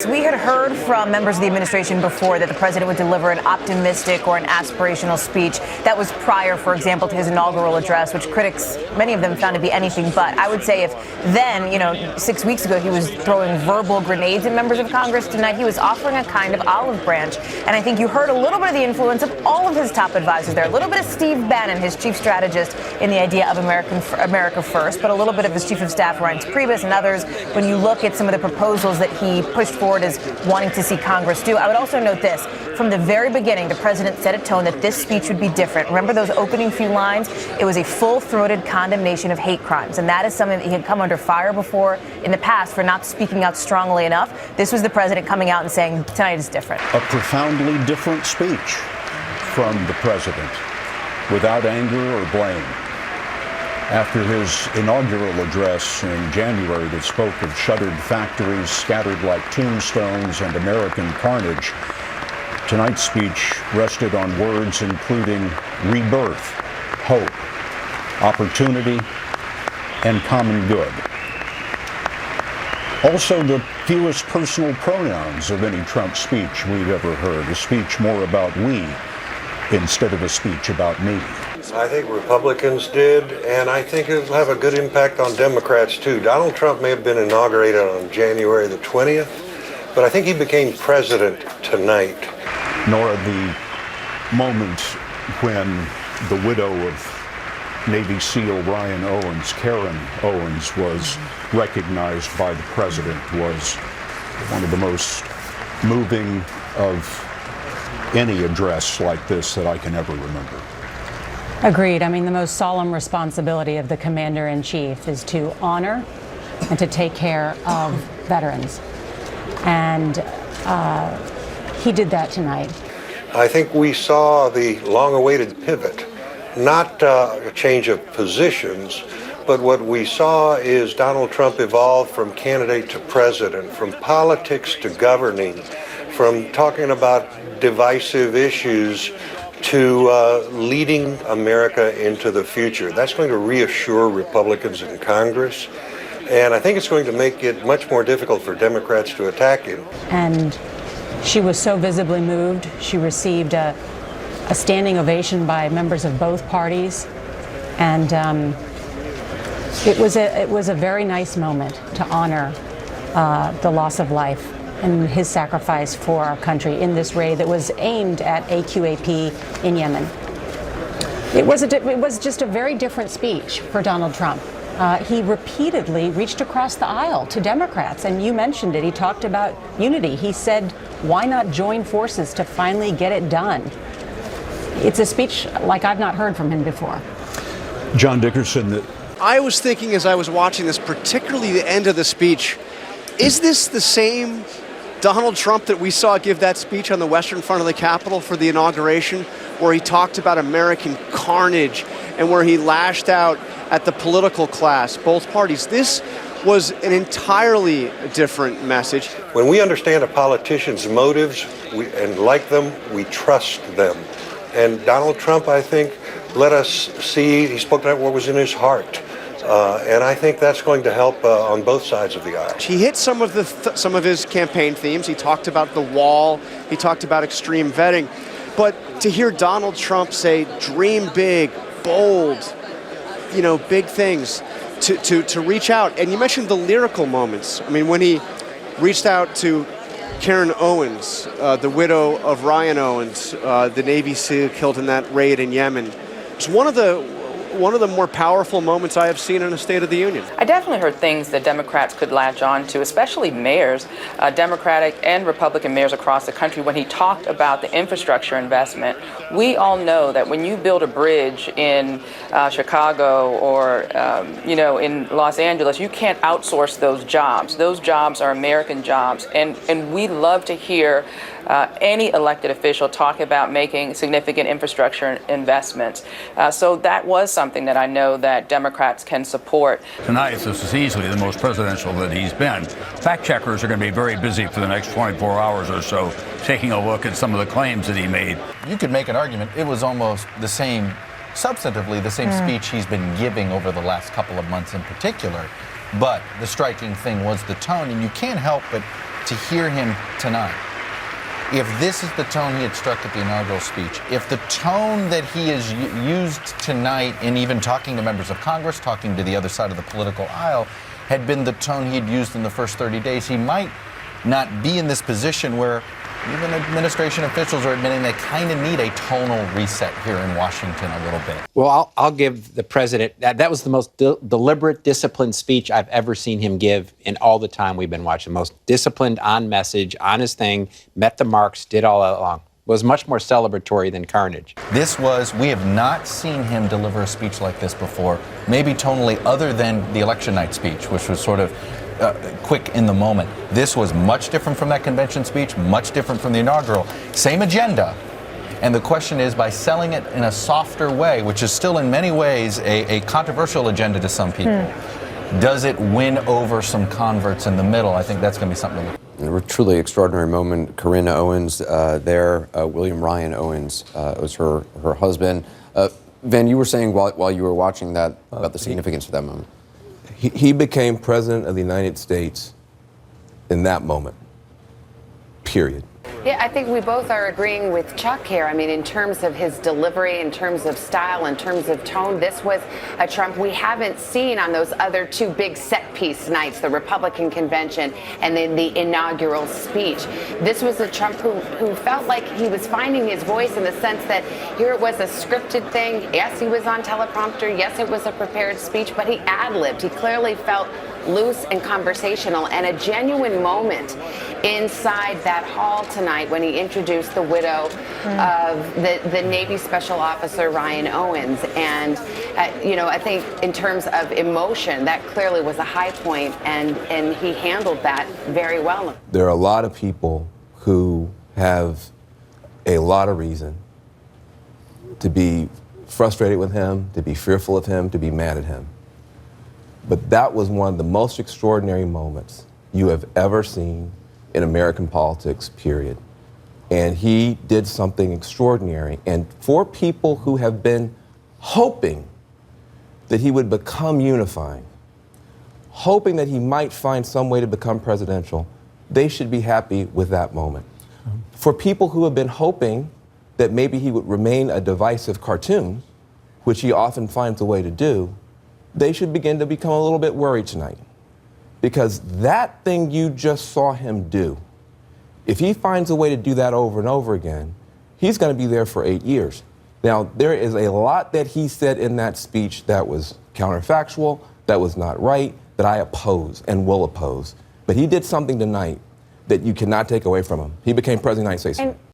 We had heard from members of the administration before that the president would deliver an optimistic or an aspirational speech. That was prior, for example, to his inaugural address, which critics, many of them, found to be anything but. I would say if then, 6 weeks ago, he was throwing verbal grenades at members of Congress, tonight he was offering a kind of olive branch. And I think you heard a little bit of the influence of all of his top advisors there. A little bit of Steve Bannon, his chief strategist, in the idea of America First, but a little bit of his chief of staff, Reince Priebus, and others, when you look at some of the proposals that he pushed forward as wanting to see Congress do. I would also note this. From the very beginning, the president set a tone that this speech would be different. Remember those opening few lines? It was a full-throated condemnation of hate crimes, and that is something that he had come under fire before in the past for not speaking out strongly enough. This was the president coming out and saying, tonight is different. A profoundly different speech from the president, without anger or blame. After his inaugural address in January that spoke of shuttered factories scattered like tombstones and American carnage, tonight's speech rested on words including rebirth, hope, opportunity, and common good. Also, the fewest personal pronouns of any Trump speech we've ever heard, a speech more about we instead of a speech about me. I think Republicans did, and I think it'll have a good impact on Democrats too. Donald Trump may have been inaugurated on January the 20th, but I think he became president tonight. Nor the moment when the widow of Navy SEAL Ryan Owens, Karen Owens, was recognized by the president was one of the most moving of any address like this that I can ever remember. Agreed. I mean, the most solemn responsibility of the commander-in-chief is to honor and to take care of veterans. And he did that tonight. I think we saw the long-awaited pivot, not a change of positions, but what we saw is Donald Trump evolve from candidate to president, from politics to governing, from talking about divisive issues to leading America into the future. That's going to reassure Republicans in Congress, and I think it's going to make it much more difficult for Democrats to attack him. And she was so visibly moved. She received a standing ovation by members of both parties, and it was a very nice moment to honor the loss of life and his sacrifice for our country in this raid that was aimed at AQAP in Yemen. It was just a very different speech for Donald Trump. He repeatedly reached across the aisle to Democrats, and you mentioned it. He talked about unity. He said, why not join forces to finally get it done? It's a speech like I've not heard from him before. John Dickerson. I was thinking as I was watching this, particularly the end of the speech, is this the same Donald Trump that we saw give that speech on the western front of the Capitol for the inauguration, where he talked about American carnage and where he lashed out at the political class, both parties? This was an entirely different message. When we understand a politician's motives and like them, we trust them. And Donald Trump, I think, let us see, he spoke about what was in his heart. And I think that's going to help on both sides of the aisle. He hit some of his campaign themes. He talked about the wall. He talked about extreme vetting. But to hear Donald Trump say, dream big, bold, big things, to reach out. And you mentioned the lyrical moments. I mean, when he reached out to Karen Owens, the widow of Ryan Owens, the Navy SEAL killed in that raid in Yemen. It's one of the more powerful moments I have seen in a State of the Union. I definitely heard things that Democrats could latch on to, especially mayors, Democratic and Republican mayors across the country. When he talked about the infrastructure investment, we all know that when you build a bridge in Chicago or, in Los Angeles, you can't outsource those jobs. Those jobs are American jobs. And we love to hear any elected official talk about making significant infrastructure investments. So that was something that I know that Democrats can support. Tonight, this is easily the most presidential that he's been. Fact checkers are going to be very busy for the next 24 hours or so, taking a look at some of the claims that he made. You could make an argument it was almost the same, substantively the same speech he's been giving over the last couple of months in particular. But the striking thing was the tone, and you can't help but to hear him tonight, if this is the tone he had struck at the inaugural speech, if the tone that he has used tonight in even talking to members of Congress, talking to the other side of the political aisle, had been the tone he'd used in the first 30 days, he might not be in this position where even administration officials are admitting they kind of need a tonal reset here in Washington a little bit. Well, I'll give the president, that was the most deliberate, disciplined speech I've ever seen him give in all the time we've been watching. Most disciplined, on message, on his thing, met the marks, did all that along. Was much more celebratory than carnage. We have not seen him deliver a speech like this before, maybe tonally other than the election night speech, which was sort of quick in the moment. This was much different from that convention speech, much different from the inaugural. Same agenda. And the question is, by selling it in a softer way, which is still in many ways a controversial agenda to some people, does it win over some converts in the middle? I think that's going to be something to look at. A truly extraordinary moment. Corinna Owens William Ryan Owens was her husband. Van, you were saying while you were watching that about the significance of that moment. He became president of the United States in that moment, period. Yeah, I think we both are agreeing with Chuck here. I mean, in terms of his delivery, in terms of style, in terms of tone, this was a Trump we haven't seen on those other two big set-piece nights, the Republican convention and then the inaugural speech. This was a Trump who felt like he was finding his voice in the sense that here it was a scripted thing. Yes, he was on teleprompter. Yes, it was a prepared speech, but he ad-libbed. He clearly felt loose and conversational, and a genuine moment inside that hall tonight when he introduced the widow of the Navy Special Officer Ryan Owens. And, I think in terms of emotion, that clearly was a high point, and he handled that very well. There are a lot of people who have a lot of reason to be frustrated with him, to be fearful of him, to be mad at him. But that was one of the most extraordinary moments you have ever seen in American politics, period. And he did something extraordinary. And for people who have been hoping that he would become unifying, hoping that he might find some way to become presidential, they should be happy with that moment. For people who have been hoping that maybe he would remain a divisive cartoon, which he often finds a way to do, they should begin to become a little bit worried tonight. Because that thing you just saw him do, if he finds a way to do that over and over again, he's going to be there for 8 years. Now, there is a lot that he said in that speech that was counterfactual, that was not right, that I oppose and will oppose. But he did something tonight that you cannot take away from him. He became president of the United States.